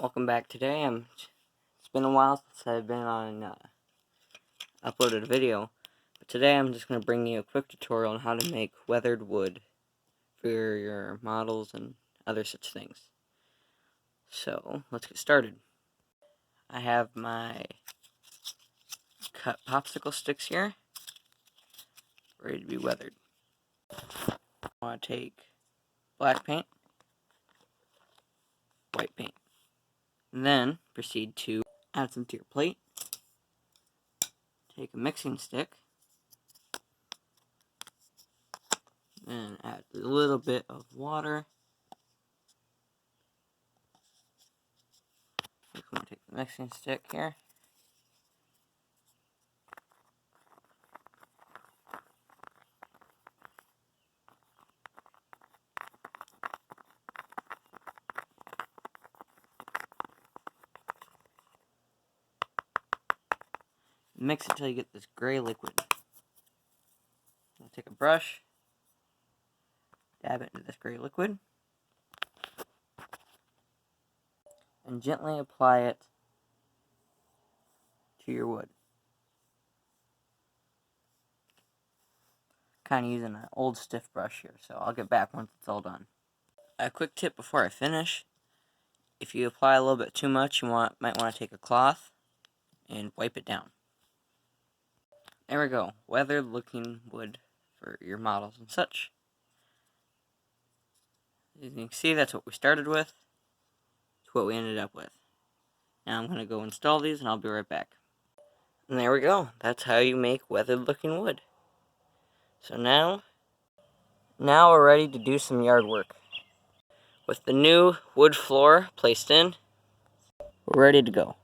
Welcome back. It's been a while since I've been on uploaded a video, but today I'm just going to bring you a quick tutorial on how to make weathered wood for your models and other such things. So let's get started. I have my cut popsicle sticks here, ready to be weathered. I want to take black paint, white paint, and then proceed to add some to your plate. Take a mixing stick, and add a little bit of water. I'm going to take the mixing stick here. Mix it until you get this gray liquid. I'll take a brush, dab it into this gray liquid, and gently apply it to your wood. Kind of using an old stiff brush here, so I'll get back once it's all done. A quick tip before I finish: if you apply a little bit too much, you might want to take a cloth and wipe it down. There we go, weathered looking wood for your models and such. As you can see, that's what we started with. It's what we ended up with. Now I'm going to go install these and I'll be right back. And there we go, that's how you make weathered looking wood. So now we're ready to do some yard work. With the new wood floor placed in, we're ready to go.